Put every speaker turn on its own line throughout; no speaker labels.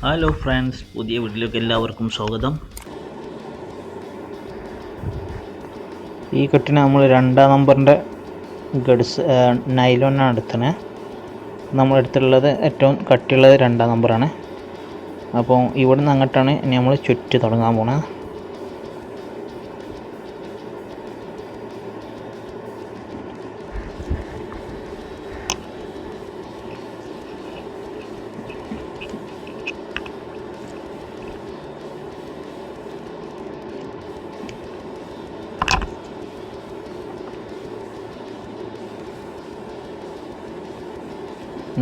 Hello friends, പുതിയ വീട്ടിലേക്ക് എല്ലാവർക്കും സ്വാഗതം. ഈ കെട്ടിന് നമ്മൾ 2-ാം നമ്പറിൻ്റെ ഗഡ്സ് നൈലോനാണ് എടുത്തത്. നമ്മളെടുത്തുള്ളത് ഏറ്റവും കട്ടിയുള്ളത് 2-ാം നമ്പറാണ്. അപ്പോൾ ഇവിടെ നിന്ന് അങ്ങോട്ടാണ് ഇനി നമ്മൾ ചുറ്റി തുടങ്ങാൻ പോണത്.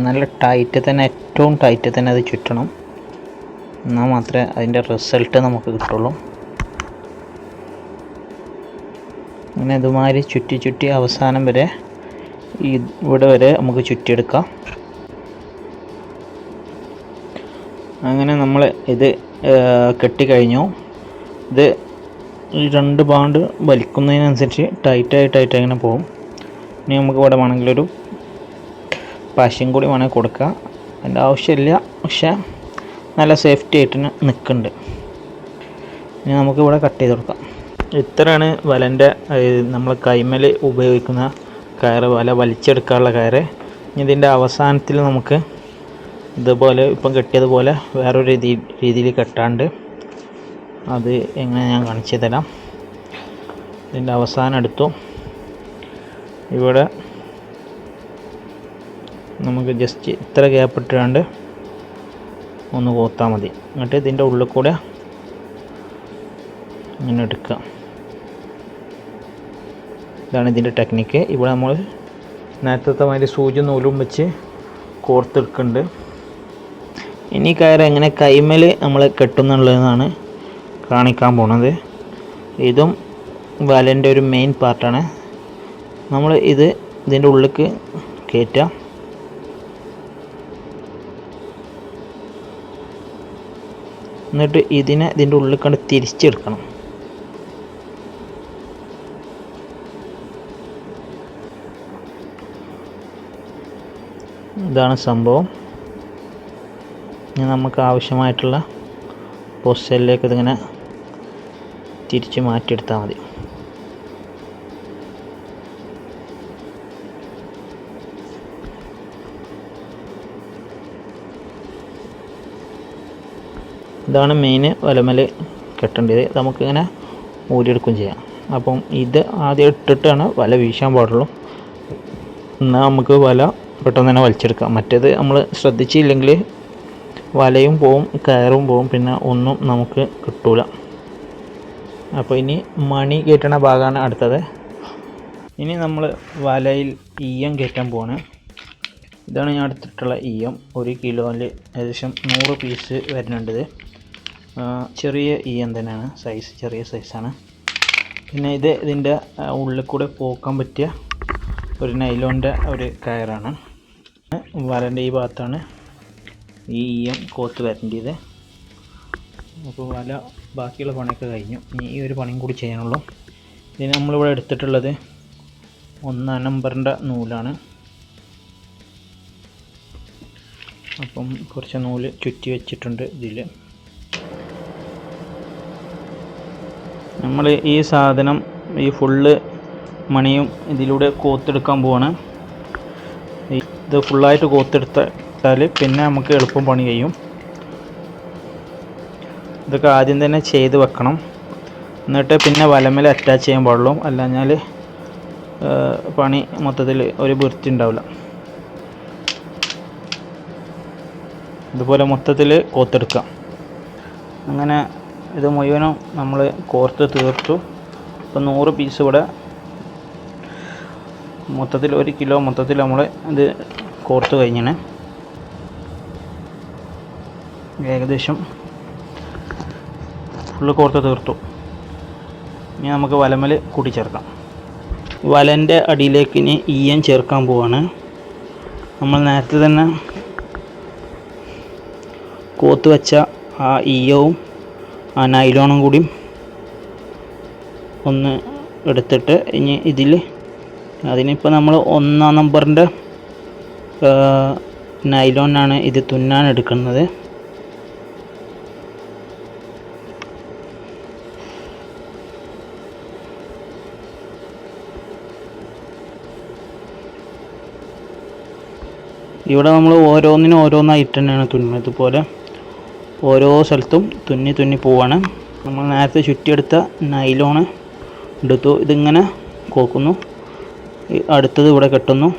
നല്ല ടൈറ്റ് തന്നെ, ഏറ്റവും ടൈറ്റ് തന്നെ അത് ചുറ്റണം. എന്നാൽ മാത്രമേ അതിൻ്റെ റിസൾട്ട് നമുക്ക് കിട്ടുള്ളൂ. അങ്ങനെ ഇതുമാതിരി ചുറ്റി അവസാനം വരെ ഇവിടെ വരെ നമുക്ക് ചുറ്റിയെടുക്കാം. അങ്ങനെ നമ്മൾ ഇത് കെട്ടിക്കഴിഞ്ഞു. ഇത് ഈ 2 ബാണ്ട് വലിക്കുന്നതിനനുസരിച്ച് ടൈറ്റായിട്ട് അങ്ങനെ പോകും. ഇനി നമുക്ക് ഇവിടെ വേണമെങ്കിലൊരു പശയും കൂടി വേണമെങ്കിൽ കൊടുക്കുക. അതിൻ്റെ ആവശ്യമില്ല, പക്ഷേ നല്ല സേഫ്റ്റി ആയിട്ട് നിൽക്കുന്നുണ്ട്. ഇനി നമുക്ക് ഇവിടെ കട്ട് ചെയ്ത് കൊടുക്കാം. ഇത്രയാണ് വലൻ്റെ നമ്മൾ കൈമേൽ ഉപയോഗിക്കുന്ന കയറ്, വല വലിച്ചെടുക്കാനുള്ള കയറ്. ഇതിൻ്റെ അവസാനത്തിൽ നമുക്ക് ഇതുപോലെ ഇപ്പം കെട്ടിയതുപോലെ വേറൊരു രീതിയിൽ കെട്ടാണ്ട്, അത് എങ്ങനെ ഞാൻ കാണിച്ചു തരാം. ഇതിൻ്റെ അവസാനം എടുത്തു. ഇവിടെ നമുക്ക് ജസ്റ്റ് ഇത്ര ഗ്യാപ്പ് ഇട്ടാണ്ട് ഒന്ന് കോത്താൽ മതി. എന്നിട്ട് ഇതിൻ്റെ ഉള്ളിൽ കൂടെ ഇങ്ങനെ എടുക്കുക. ഇതാണ് ഇതിൻ്റെ ടെക്നിക്ക്. ഇവിടെ നമ്മൾ നേരത്തെ മാതിരി സൂചി നൂലും വെച്ച് കോർത്തെടുക്കുന്നുണ്ട്. ഇനി കയറ് എങ്ങനെ കൈമേൽ നമ്മൾ കെട്ടുന്നുള്ളതെന്നാണ് കാണിക്കാൻ പോണത്. ഇതും വലൻ്റെ ഒരു മെയിൻ പാർട്ടാണ്. നമ്മൾ ഇതിൻ്റെ ഉള്ളിലേക്ക് കയറ്റുക. എന്നിട്ട് ഇതിൻ്റെ ഉള്ളിൽ കണ്ട് തിരിച്ചെടുക്കണം. ഇതാണ് സംഭവം. ഇനി നമുക്ക് ആവശ്യമായിട്ടുള്ള പൊസിഷനിലേക്ക് ഇതിങ്ങനെ തിരിച്ച് മാറ്റിയെടുത്താൽ മതി. ഇതാണ് മെയിൻ വലമേൽ കെട്ടേണ്ടത്. നമുക്കിങ്ങനെ ഊരിയെടുക്കുകയും ചെയ്യാം. അപ്പം ഇത് ആദ്യം ഇട്ടിട്ടാണ് വല വീശാൻ പാടുള്ളൂ. എന്നാൽ നമുക്ക് വല പെട്ടെന്ന് തന്നെ വലിച്ചെടുക്കാം. മറ്റേത് നമ്മൾ ശ്രദ്ധിച്ചില്ലെങ്കിൽ വലയും പോവും, കയറും പോവും, പിന്നെ ഒന്നും നമുക്ക് കിട്ടൂല. അപ്പോൾ ഇനി മണി കയറ്റണ ഭാഗമാണ് അടുത്തത്. ഇനി നമ്മൾ വലയിൽ ഈയം കയറ്റാൻ പോവാണ്. ഇതാണ് ഞാൻ എടുത്തിട്ടുള്ള ഈയം. 1 കിലോയിൽ ഏകദേശം 100 പീസ് വരുന്നുണ്ട്. ചെറിയ ഈയം തന്നെയാണ്, സൈസ് ചെറിയ സൈസാണ്. പിന്നെ ഇതിൻ്റെ ഉള്ളിൽ കൂടെ പോക്കാൻ പറ്റിയ ഒരു നൈലോൻ്റെ ഒരു കയറാണ്. വലൻ്റെ ഈ ഭാഗത്താണ് ഈ ഈയം കോത്ത് വരേണ്ടത്. അപ്പോൾ വല ബാക്കിയുള്ള പണിയൊക്കെ കഴിഞ്ഞു. ഇനി ഈ ഒരു പണിയും കൂടി ചെയ്യാനുള്ളൂ. ഇതിന് നമ്മളിവിടെ എടുത്തിട്ടുള്ളത് 1-ാം നമ്പറിൻ്റെ നൂലാണ്. അപ്പം കുറച്ച് നൂല് ചുറ്റി വെച്ചിട്ടുണ്ട് ഇതിൽ. നമ്മൾ ഈ സാധനം ഈ ഫുള്ള് മണിയും ഇതിലൂടെ കോത്തെടുക്കാൻ പോവാണ്. ഇത് ഫുള്ളായിട്ട് കോത്തെടുത്താൽ പിന്നെ നമുക്ക് എളുപ്പം പണി കഴിയും. ഇതൊക്കെ ആദ്യം തന്നെ ചെയ്ത് വെക്കണം. എന്നിട്ട് പിന്നെ വലമേൽ അറ്റാച്ച് ചെയ്യാൻ പാടുള്ളൂ. അല്ലാഞ്ഞാൽ പണി മൊത്തത്തിൽ ഒരു വൃത്തി ഉണ്ടാവില്ല. ഇതുപോലെ മൊത്തത്തിൽ കോത്തെടുക്കാം. അങ്ങനെ ഇത് മുഴുവനും നമ്മൾ കോർത്ത് തീർത്തു. ഇപ്പോൾ 100 പീസ് ഇവിടെ മൊത്തത്തിൽ 1 കിലോ മൊത്തത്തിൽ നമ്മൾ ഇത് കോർത്ത് കഴിഞ്ഞാണ്. ഏകദേശം ഫുള്ള് കോർത്ത് തീർത്തു. ഇനി നമുക്ക് വലമേൽ കൂട്ടിച്ചേർക്കാം. വലൻ്റെ അടിയിലേക്ക് ഇനി ഈയം ചേർക്കാൻ പോവാണ്. നമ്മൾ നേരത്തെ തന്നെ കോത്ത് വെച്ച ആ ഈയവും ആ നൈലോണും കൂടി ഒന്ന് എടുത്തിട്ട് ഇനി ഇതിൽ അതിനിപ്പോൾ നമ്മൾ 1-ാം നമ്പറിൻ്റെ നൈലോനാണ് ഇത് തുന്നാൻ എടുക്കുന്നത്. ഇവിടെ നമ്മൾ ഓരോന്നിനും ഓരോന്നായിട്ട് തന്നെയാണ് തുന്നുന്നത്. ഇതുപോലെ ഓരോ സ്ഥലത്തും തുന്നി തുന്നി പോവാണ്. നമ്മൾ നേരത്തെ ചുറ്റിയെടുത്ത നൈലോണ് എടുത്തു, ഇതിങ്ങനെ കോക്കുന്നു, അടുത്തത് ഇവിടെ കെട്ടുന്നു.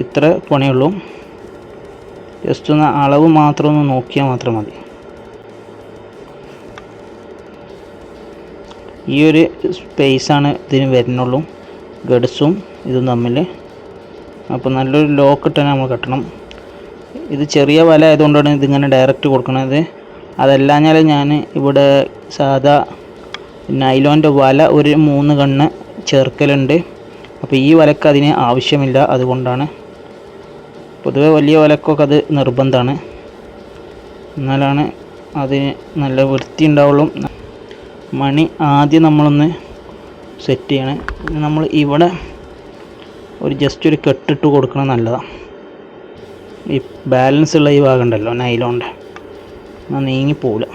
ഇത്ര പണിയുള്ളൂ. ജസ്റ്റ് ഒന്ന് അളവ് മാത്രം ഒന്ന് നോക്കിയാൽ മാത്രം മതി. ഈ ഒരു സ്പേസാണ് ഇതിന് വരുന്നുള്ളൂ, ഗഡ്സും ഇതും തമ്മിൽ. അപ്പോൾ നല്ലൊരു ലോക്ക് ഇട്ട് തന്നെ നമ്മൾ കെട്ടണം. ഇത് ചെറിയ വല ആയതുകൊണ്ടാണ് ഇതിങ്ങനെ ഡയറക്റ്റ് കൊടുക്കുന്നത്. അതല്ലാഞ്ഞാൽ ഞാൻ ഇവിടെ സാധാ നൈലോൻ്റെ വല ഒരു 3 കണ്ണ് ചേർക്കലുണ്ട്. അപ്പോൾ ഈ വലക്ക് അതിന് ആവശ്യമില്ല, അതുകൊണ്ടാണ്. പൊതുവെ വലിയ വലക്കൊക്കെ അത് നിർബന്ധമാണ്, എന്നാലാണ് അതിന് നല്ല വൃത്തി ഉണ്ടാവുള്ളൂ. മണി ആദ്യം നമ്മളൊന്ന് സെറ്റ് ചെയ്യണം. നമ്മൾ ഇവിടെ ഒരു ജസ്റ്റ് ഒരു കെട്ടിട്ട് കൊടുക്കണം, നല്ലതാണ്. ഈ ബാലൻസ് ഉള്ള ഈ ഭാഗം ഉണ്ടല്ലോ നൈലോൻ്റെ, എന്നാൽ നീങ്ങിപ്പോവില്ല.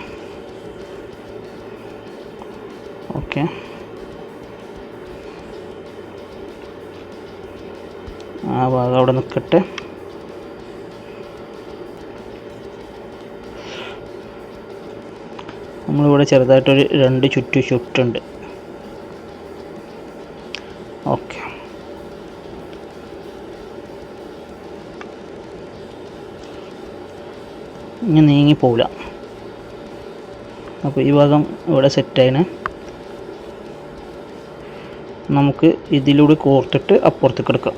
ഓക്കെ, ആ ഭാഗം അവിടെ നിൽക്കട്ടെ. നമ്മളിവിടെ ചെറുതായിട്ടൊരു 2 ചുറ്റുണ്ട്. ഓക്കെ, ഇനി നീങ്ങിപ്പോവില്ല. അപ്പോൾ ഈ ഭാഗം ഇവിടെ സെറ്റായിന്. നമുക്ക് ഇതിലൂടെ കോർത്തിട്ട് അപ്പുറത്തേക്ക് എടുക്കാം.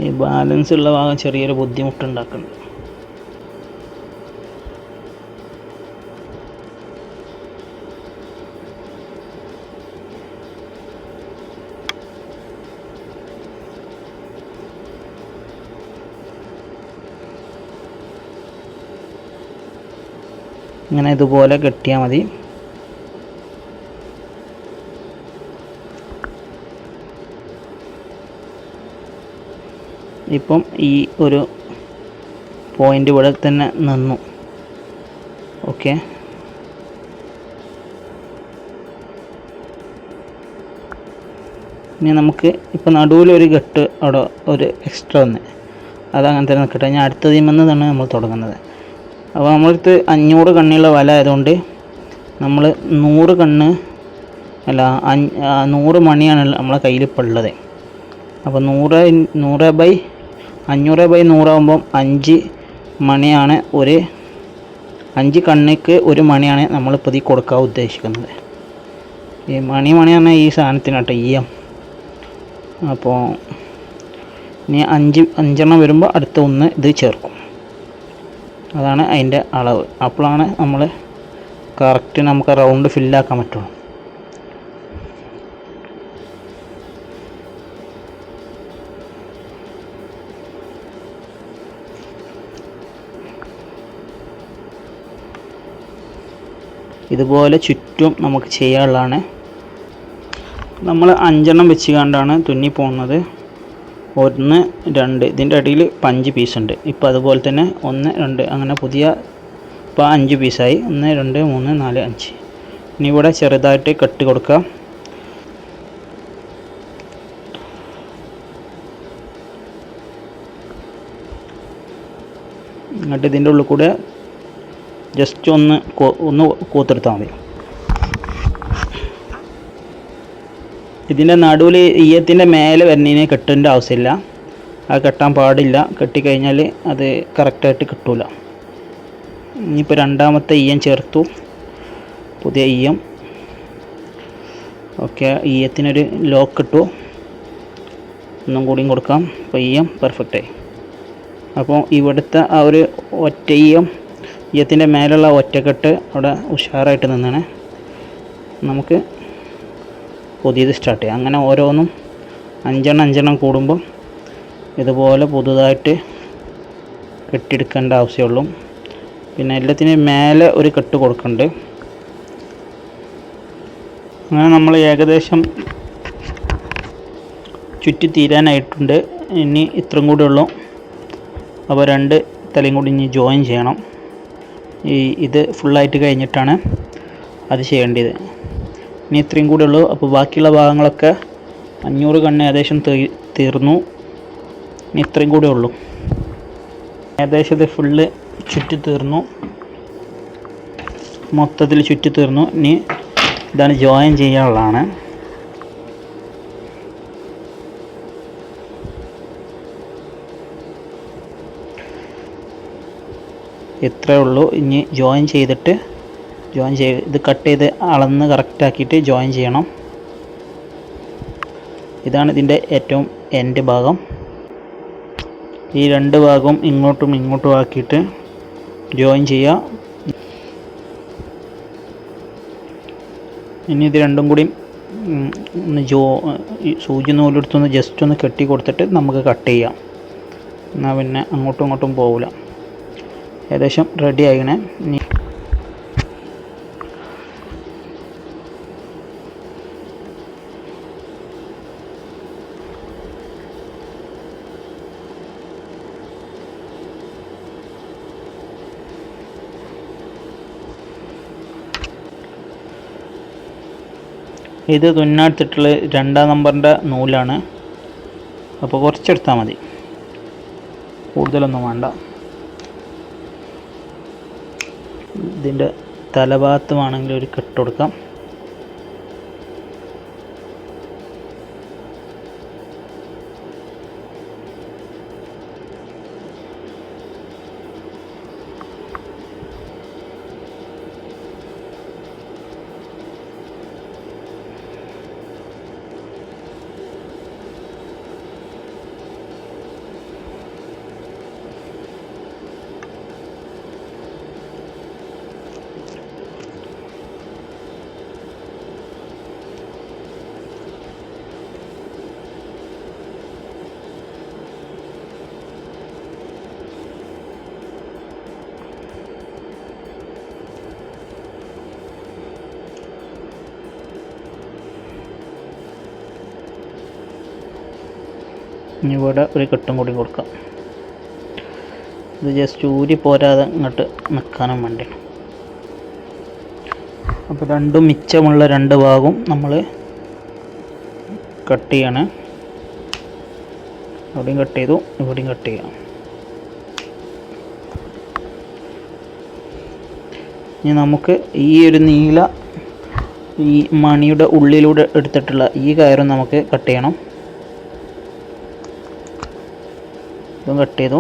ഈ ബാലൻസ് ഉള്ള ഭാഗം ചെറിയൊരു ബുദ്ധിമുട്ടുണ്ടാക്കുന്നുണ്ട്. ഇങ്ങനെ ഇതുപോലെ കെട്ടിയാൽ മതി. ഇപ്പം ഈ ഒരു പോയിൻ്റ് ഇവിടെ തന്നെ നിന്നു. ഓക്കെ, ഇനി നമുക്ക് ഇപ്പം നടുവിലൊരു കെട്ട് അവിടെ ഒരു എക്സ്ട്രാ ഒന്ന്, അതങ്ങനെ തന്നെ നിൽക്കട്ടെ. ഞാൻ അടുത്തതിൽ നിന്നാണ് നമ്മൾ തുടങ്ങുന്നത്. അപ്പോൾ നമ്മളടുത്ത് 500 കണ്ണിയുള്ള വല ആയതുകൊണ്ട് നമ്മൾ 100 കണ്ണ് അല്ല 100 മണിയാണ് നമ്മളെ കയ്യിൽ ഇപ്പോൾ ഉള്ളത്. അപ്പോൾ 100/500/100 ആകുമ്പം 5 മണിയാണ്, 5 കണ്ണിക്ക് 1 മണിയാണ് നമ്മളിപ്പോൾ ഇതിൽ കൊടുക്കാൻ ഉദ്ദേശിക്കുന്നത്. ഈ മണി പറഞ്ഞാൽ ഈ സാധനത്തിനാട്ടോ ഈയം. അപ്പോൾ ഇനി 5 വരുമ്പോൾ അടുത്ത 1 ഇത് ചേർക്കും. അതാണ് അതിൻ്റെ അളവ്. അപ്പോഴാണ് നമ്മൾ കറക്റ്റ് നമുക്ക് റൗണ്ട് ഫില്ലാക്കാൻ പറ്റുള്ളൂ. ഇതുപോലെ ചുറ്റും നമുക്ക് ചെയ്യാനുള്ളതാണ്. നമ്മൾ 5 വെച്ച് കണ്ടാണ് തുന്നി പോകുന്നത്. 1 2 ഇതിൻ്റെ അടിയിൽ 5 പീസുണ്ട്. ഇപ്പോൾ അതുപോലെ തന്നെ 1 2 അങ്ങനെ പുതിയ ഇപ്പോൾ 5 പീസായി. 1 2 3 4 5. ഇനി ഇവിടെ ചെറുതായിട്ട് കട്ട് കൊടുക്കാം. എന്നിട്ട് ഇതിൻ്റെ ഉള്ളിൽ കൂടെ ജസ്റ്റ് ഒന്ന് കൂത്തെടുത്താൽ മതി. ഇതിൻ്റെ നടുവിൽ ഈയത്തിൻ്റെ മേലെ വരുന്നതിന് കെട്ടേണ്ട ആവശ്യമില്ല, അത് കെട്ടാൻ പാടില്ല. കെട്ടിക്കഴിഞ്ഞാൽ അത് കറക്റ്റായിട്ട് കിട്ടില്ല. ഇനിയിപ്പോൾ രണ്ടാമത്തെ ഈയം ചേർത്തു, പുതിയ ഈയം. ഓക്കെ, ഈയത്തിനൊരു ലോക്ക് ഇട്ടു. ഒന്നും കൂടിയും കൊടുക്കാം. അപ്പോൾ ഈയം പെർഫെക്റ്റായി. അപ്പോൾ ഇവിടുത്തെ ആ ഒരു ഒറ്റ ഈയത്തിൻ്റെ മേലുള്ള ഒറ്റക്കെട്ട് അവിടെ ഉഷാറായിട്ട് നിന്നാണ്. നമുക്ക് പുതിയത് സ്റ്റാർട്ട് ചെയ്യാം. അങ്ങനെ ഓരോന്നും 5 കൂടുമ്പോൾ ഇതുപോലെ പുതുതായിട്ട് കെട്ടിയെടുക്കേണ്ട ആവശ്യമുള്ളൂ. പിന്നെ എല്ലാത്തിനും മേലെ ഒരു കെട്ട് കൊടുക്കുന്നുണ്ട്. അങ്ങനെ നമ്മൾ ഏകദേശം ചുറ്റി തീരാനായിട്ടുണ്ട്. ഇനി ഇത്രയും കൂടെ ഉള്ളൂ. അപ്പോൾ 2 തലയും കൂടി ഇനി ജോയിൻ ചെയ്യണം. ഇത് ഫുള്ളായിട്ട് കഴിഞ്ഞിട്ടാണ് അത് ചെയ്യേണ്ടത്. ഇനി ഇത്രയും കൂടെ ഉള്ളൂ. അപ്പോൾ ബാക്കിയുള്ള ഭാഗങ്ങളൊക്കെ 500 കണ്ണ് ഏകദേശം തീർന്നു. ഇനി ഇത്രയും കൂടെ ഉള്ളൂ. ഏകദേശം ഇത് ഫുള്ള് ചുറ്റി തീർന്നു, മൊത്തത്തിൽ ചുറ്റി തീർന്നു. ഇനി ഇതാണ് ജോയിൻ ചെയ്യാനുള്ളതാണ്. ഇത്രയേ ഉള്ളൂ. ഇനി ജോയിൻ ചെയ്തിട്ട് ഇത് കട്ട് ചെയ്ത് അളന്ന് കറക്റ്റാക്കിയിട്ട് ജോയിൻ ചെയ്യണം. ഇതാണ് ഇതിൻ്റെ ഏറ്റവും എൻഡ് ഭാഗം. ഈ രണ്ട് ഭാഗവും ഇങ്ങോട്ടും ഇങ്ങോട്ടും ആക്കിയിട്ട് ജോയിൻ ചെയ്യുക. ഇനി ഇത് രണ്ടും കൂടി ഒന്ന് സൂചി നൂലെടുത്തൊന്ന് ജസ്റ്റ് ഒന്ന് കെട്ടി കൊടുത്തിട്ട് നമുക്ക് കട്ട് ചെയ്യാം. എന്നാൽ പിന്നെ അങ്ങോട്ടും ഇങ്ങോട്ടും പോവില്ല. ഏകദേശം റെഡി ആയിക്കണേ. ഇത് തുന്നാടുത്തിട്ടുള്ള 2-ാം നമ്പറിൻ്റെ നൂലാണ്. അപ്പോൾ കുറച്ചെടുത്താൽ മതി, കൂടുതലൊന്നും വേണ്ട. ഇതിൻ്റെ തലഭാഗത്ത് വേണമെങ്കിൽ ഒരു കെട്ട് കൊടുക്കാം. ഇനി ഇവിടെ ഒരു കെട്ടും കൂടി കൊടുക്കാം. ഇത് ജസ്റ്റ് ഊരി പോരാതെ ഇങ്ങോട്ട് നിൽക്കാനും വേണ്ടി. അപ്പോൾ രണ്ടും മിച്ചമുള്ള 2 ഭാഗവും നമ്മൾ കട്ട് ചെയ്യാണ്. അവിടെയും കട്ട് ചെയ്തു, ഇവിടെയും കട്ട് ചെയ്യാം. ഇനി നമുക്ക് ഈ ഒരു നീല ഈ മണിയുടെ ഉള്ളിലൂടെ എടുത്തിട്ടുള്ള ഈ കയറും നമുക്ക് കട്ട് ചെയ്യണം. ഇതും കട്ട് ചെയ്തു.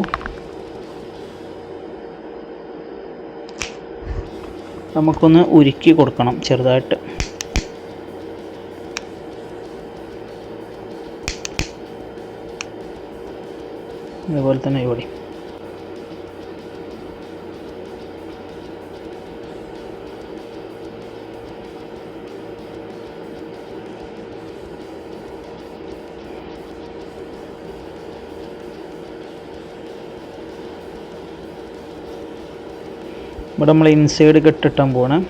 നമുക്കൊന്ന് ഉരുക്കി കൊടുക്കണം ചെറുതായിട്ട്. അതുപോലെ തന്നെ ഇവിടെ നമ്മൾ ഇൻസൈഡ് കെട്ടിട്ടാൻ പോകണം.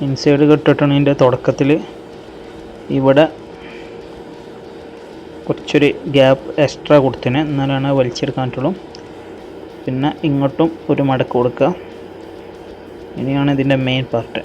ഇൻസൈഡ് കെട്ടിട്ടാണ് തുടക്കത്തിൽ ഇവിടെ കുറച്ചൊരു ഗ്യാപ്പ് എക്സ്ട്രാ കൊടുത്തിന്, എന്നാലാണ് വലിച്ചെടുക്കാൻ പറ്റുള്ളൂ. പിന്നെ ഇങ്ങോട്ടും ഒരു മടക്ക് കൊടുക്കുക. ഇനിയാണ് ഇതിൻ്റെ മെയിൻ പാർട്ട്.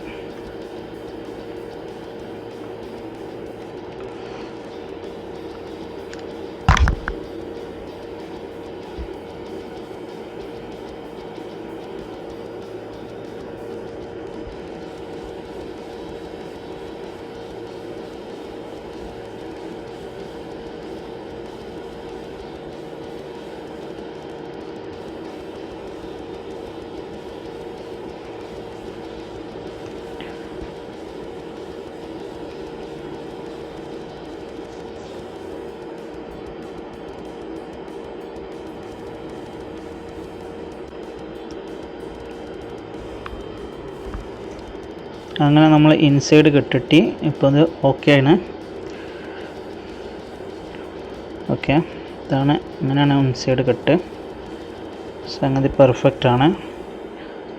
അങ്ങനെ നമ്മൾ ഇൻസൈഡ് കെട്ടിട്ട് ഇപ്പോൾ അത് ഓക്കെ ആണ്. ഓക്കെ, ഇതാണ്, ഇങ്ങനെയാണ് ഇൻസൈഡ് കെട്ട്. സംഗതി പെർഫെക്റ്റ് ആണ്.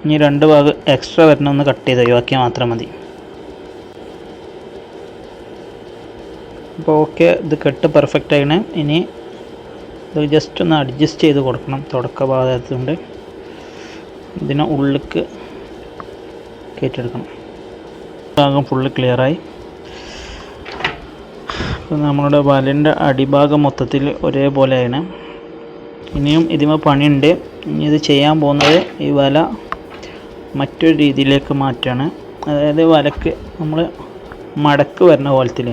ഇനി 2 ഭാഗം എക്സ്ട്രാ വരണ ഒന്ന് കട്ട് ചെയ്ത് ഒഴിവാക്കിയാൽ മാത്രം മതി. അപ്പോൾ ഓക്കെ, ഇത് കെട്ട് പെർഫെക്റ്റ് ആയിന്. ഇനി ഇത് ജസ്റ്റ് ഒന്ന് അഡ്ജസ്റ്റ് ചെയ്ത് കൊടുക്കണം തുടക്ക ഭാഗത്തുകൊണ്ട് ഇതിനെ ഉള്ളിലേക്ക് കയറ്റിയെടുക്കണം. ഭാഗം ഫുള്ള് ക്ലിയറായി. അപ്പോൾ നമ്മളുടെ വലൻ്റെ അടിഭാഗം മൊത്തത്തിൽ ഒരേപോലെയാണ്. ഇനിയും ഇതിമേ പണിയുണ്ട്. ഇനി ഇത് ചെയ്യാൻ പോകുന്നത് ഈ വല മറ്റൊരു രീതിയിലേക്ക് മാറ്റാണ്. അതായത് വലക്ക് നമ്മൾ മടക്ക് വരുന്ന പോലത്തിൽ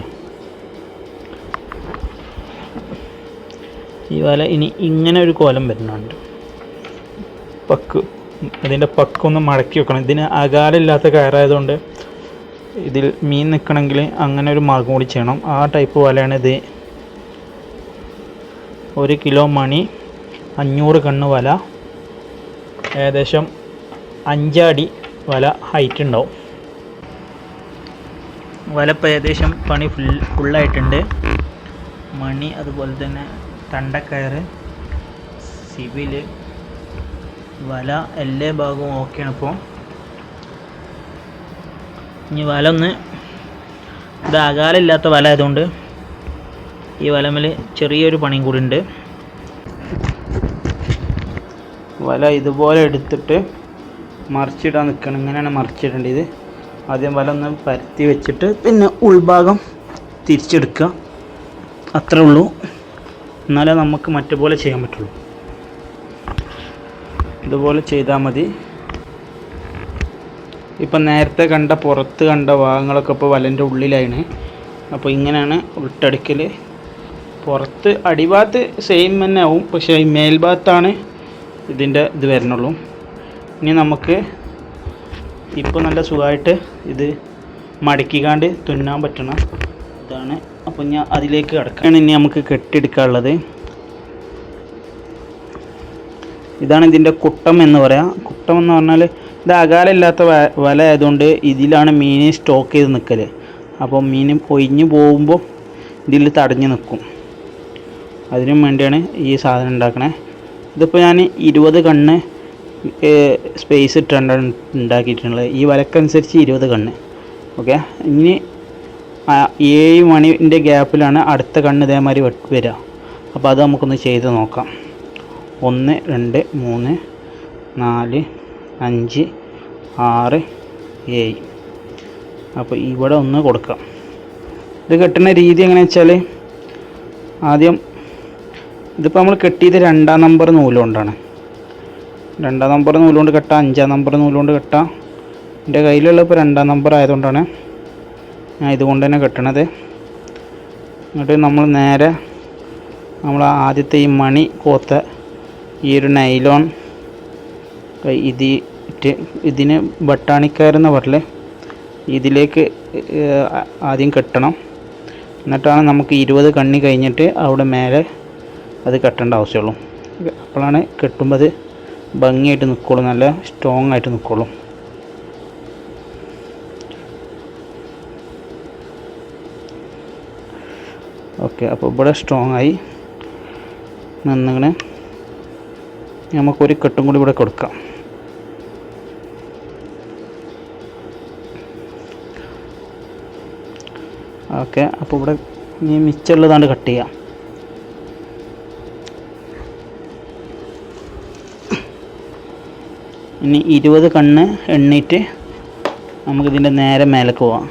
ഈ വല ഇനി ഇങ്ങനെ ഒരു കോലം വരുന്നുണ്ട്. ഇതിൻ്റെ പക്കൊന്ന് മടക്കി വെക്കണം. ഇതിന് അകാലമില്ലാത്ത കയറായതുകൊണ്ട് ഇതിൽ മീൻ നിൽക്കണമെങ്കിൽ അങ്ങനെ ഒരു മാർഗം കൂടി ചെയ്യണം. ആ ടൈപ്പ് വലയാണ് ഇത്. 1 കിലോ മണി 500 കണ്ണ് വല, ഏകദേശം 5 അടി വല ഹൈറ്റ് ഉണ്ടാവും. വല ഇപ്പോൾ ഏകദേശം പണി ഫുള്ളായിട്ടുണ്ട്. മണി, അതുപോലെ തന്നെ തണ്ടക്കയറ്, സിവില്, വല എല്ലാ ഭാഗവും ഓക്കെയാണ്. ഇപ്പോൾ ഇനി വല ഒന്ന്, ഇത് അകാലമില്ലാത്ത വല ആയതുകൊണ്ട് ഈ വലമേൽ ചെറിയൊരു പണിയും കൂടി ഉണ്ട്. വല ഇതുപോലെ എടുത്തിട്ട് മറിച്ചിടാൻ നിൽക്കണം. ഇങ്ങനെയാണ് മറിച്ചിടേണ്ടത്. ആദ്യം വല ഒന്ന് പരത്തി വെച്ചിട്ട് പിന്നെ ഉൾഭാഗം തിരിച്ചെടുക്കുക. അത്രേ ഉള്ളൂ. എന്നാലേ നമുക്ക് മറ്റേ പോലെ ചെയ്യാൻ പറ്റുള്ളൂ. ഇതുപോലെ ചെയ്താൽ മതി. ഇപ്പം നേരത്തെ കണ്ട പുറത്ത് കണ്ട ഭാഗങ്ങളൊക്കെ ഇപ്പോൾ വലൻ്റെ ഉള്ളിലായിന്. അപ്പോൾ ഇങ്ങനെയാണ് ഉൾട്ടടിക്കൽ. പുറത്ത് അടിഭാഗത്ത് സെയിം തന്നെ ആവും, പക്ഷേ ഈ മേൽഭാഗത്താണ് ഇതിൻ്റെ ഇത് വരുന്നുള്ളൂ. ഇനി നമുക്ക് ഇപ്പോൾ നല്ല സുഖമായിട്ട് ഇത് മടക്കിക്കാണ്ട് തുന്നാൻ പറ്റണം. ഇതാണ്. അപ്പോൾ ഞാൻ അതിലേക്ക് കിടക്കുകയാണ്. ഇനി നമുക്ക് കെട്ടിയെടുക്കാനുള്ളത് ഇതാണ്. ഇതിൻ്റെ കുട്ടം എന്ന് പറയാം. കുട്ടം എന്ന് പറഞ്ഞാൽ ഇത് അകാലമില്ലാത്ത വല ആയതുകൊണ്ട് ഇതിലാണ് മീൻ സ്റ്റോക്ക് ചെയ്ത് നിൽക്കൽ. അപ്പോൾ മീൻ പൊയിഞ്ഞ് പോകുമ്പോൾ ഇതിൽ തടഞ്ഞ് നിൽക്കും. അതിനും വേണ്ടിയാണ് ഈ സാധനം ഉണ്ടാക്കണേ. ഇതിപ്പോൾ ഞാൻ 20 കണ്ണ് സ്പേസ് ഇട്ടാണ് ഉണ്ടാക്കിയിട്ടുള്ളത്. ഈ വലക്കനുസരിച്ച് 20 കണ്ണ്. ഓക്കെ. ഇനി 7 മണിൻ്റെ ഗ്യാപ്പിലാണ് അടുത്ത കണ്ണ് ഇതേമാതിരി വരിക. അപ്പോൾ അത് നമുക്കൊന്ന് ചെയ്ത് നോക്കാം. 1 2 3 4 5 6 7. അപ്പോൾ ഇവിടെ ഒന്ന് കൊടുക്കാം. ഇത് കെട്ടുന്ന രീതി എങ്ങനെയാണെന്ന് വെച്ചാൽ, ആദ്യം ഇതിപ്പോൾ നമ്മൾ കെട്ടിയത് 2-ാം നമ്പർ നൂലുകൊണ്ടാണ്. 2-ാം നമ്പർ നൂലുകൊണ്ട് കെട്ടാം, 5-ാം നമ്പർ നൂലുകൊണ്ട് കെട്ടാം. എൻ്റെ കയ്യിലുള്ള ഇപ്പോൾ 2-ാം നമ്പർ ആയതുകൊണ്ടാണ് ഞാൻ ഇതുകൊണ്ട് തന്നെ കെട്ടണത്. എന്നിട്ട് നമ്മൾ നേരെ നമ്മൾ ആദ്യത്തെ ഈ മണി കോത്ത ഈ ഒരു നൈലോൺ ഇതിന് ബട്ടാണിക്കയറെന്ന് പറയല്, ഇതിലേക്ക് ആദ്യം കെട്ടണം. എന്നിട്ടാണ് നമുക്ക് 20 കണ്ണി കഴിഞ്ഞിട്ട് അവിടെ മേലെ അത് കെട്ടേണ്ട ആവശ്യമുള്ളൂ. അപ്പോഴാണ് കെട്ടുമ്പോൾ അത് ഭംഗിയായിട്ട് നിൽക്കുള്ളൂ, നല്ല സ്ട്രോങ് ആയിട്ട് നിൽക്കുള്ളൂ. ഓക്കെ. അപ്പോൾ ഇവിടെ സ്ട്രോങ് ആയി നിന്നിങ്ങനെ നമുക്കൊരു കെട്ടും കൂടി ഇവിടെ കൊടുക്കാം. ഓക്കെ. അപ്പോൾ ഇവിടെ ഇനി മിച്ചമുള്ളതാണ്ട് കട്ട് ചെയ്യാം. ഇനി 20 കണ്ണ് എണ്ണിയിട്ട് നമുക്കിതിൻ്റെ നേരെ മേലേക്ക് പോവാം.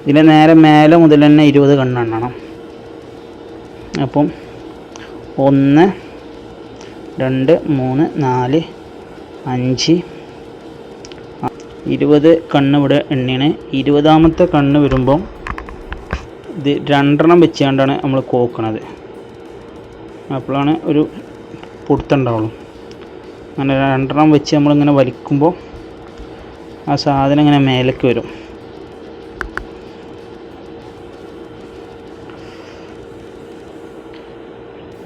ഇതിൻ്റെ നേരെ മേലെ മുതൽ തന്നെ 20 കണ്ണ് എണ്ണണം. അപ്പം 1 2 3 4 5 20 കണ്ണ് ഇവിടെ എണ്ണിയാണ്. 20ാമത്തെ കണ്ണ് വരുമ്പം ഇത് 2 വെച്ചുകൊണ്ടാണ് നമ്മൾ കോക്കണത്. അപ്പോഴാണ് ഒരു പൊടുത്തുണ്ടാവുള്ളൂ. അങ്ങനെ 2 വെച്ച് നമ്മളിങ്ങനെ വലിക്കുമ്പോൾ ആ സാധനം ഇങ്ങനെ മേലേക്ക് വരും.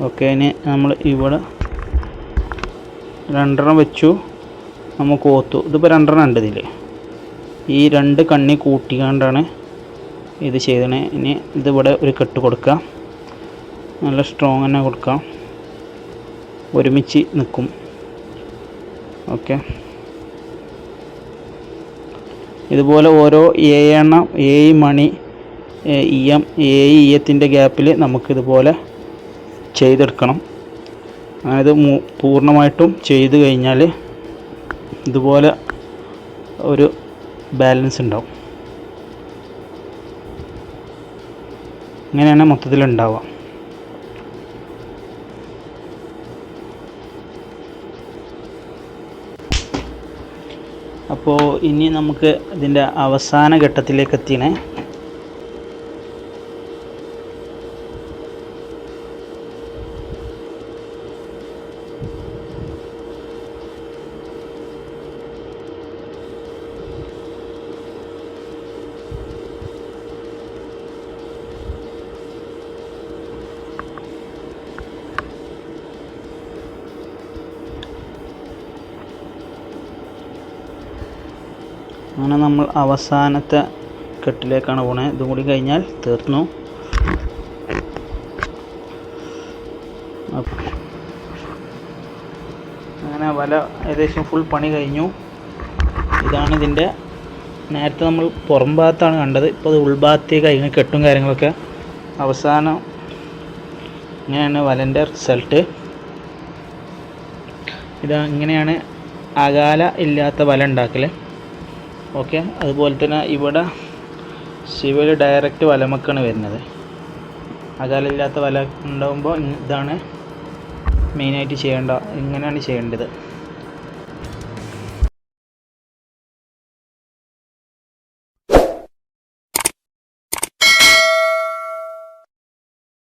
ഓക്കെ. ഇനി നമ്മൾ ഇവിടെ 2 വെച്ചു, നമ്മൾ കോർത്തു. ഇതിപ്പോൾ 2 ഉണ്ട് ഇതിൽ. ഈ 2 കണ്ണി കൂട്ടിക്കൊണ്ടാണ് ഇത് ചെയ്തത്. ഇനി ഇതിവിടെ ഒരു കെട്ട് കൊടുക്കുക. നല്ല സ്ട്രോങ് തന്നെ കൊടുക്കാം, ഒരുമിച്ച് നിൽക്കും. ഓക്കെ. ഇതുപോലെ ഓരോ 7 മണി ഈയത്തിൻ്റെ ഗ്യാപ്പിൽ നമുക്കിതുപോലെ ചെയ്തെടുക്കണം. അങ്ങനെ ഇത് പൂർണ്ണമായിട്ടും ചെയ്ത് കഴിഞ്ഞാൽ ഇതുപോലെ ഒരു ബാലൻസ് ഉണ്ടാവും. ഇങ്ങനെയാണ് മൊത്തത്തിലുണ്ടാവുക. അപ്പോൾ ഇനി നമുക്ക് ഇതിൻ്റെ അവസാന ഘട്ടത്തിലേക്ക് എത്തിയണേ. അങ്ങനെ നമ്മൾ അവസാനത്തെ കെട്ടിലേക്കാണ് പോണത്. ഇതും കൂടി കഴിഞ്ഞാൽ തീർന്നു. അങ്ങനെ വല ഏകദേശം ഫുൾ പണി കഴിഞ്ഞു. ഇതാണ് ഇതിൻ്റെ, നേരത്തെ നമ്മൾ പുറം ഭാഗത്താണ് കണ്ടത്, ഇപ്പോൾ അത് ഉൾഭാഗത്തേക്ക് അതിന് കെട്ടും കാര്യങ്ങളൊക്കെ. അവസാനം ഇങ്ങനെയാണ് വലൻ്റെ റിസൾട്ട്. ഇങ്ങനെയാണ് അകാല ഇല്ലാത്ത വല ഉണ്ടാക്കൽ. ഓക്കെ, അതുപോലെ തന്നെ ഇവിടെ ശിവയിൽ ഡയറക്റ്റ് വലമക്കാണ് വരുന്നത്. അകാലമില്ലാത്ത വല ഉണ്ടാകുമ്പോൾ ഇതാണ് മെയിനായിട്ട് ഇങ്ങനെയാണ് ചെയ്യേണ്ടത്.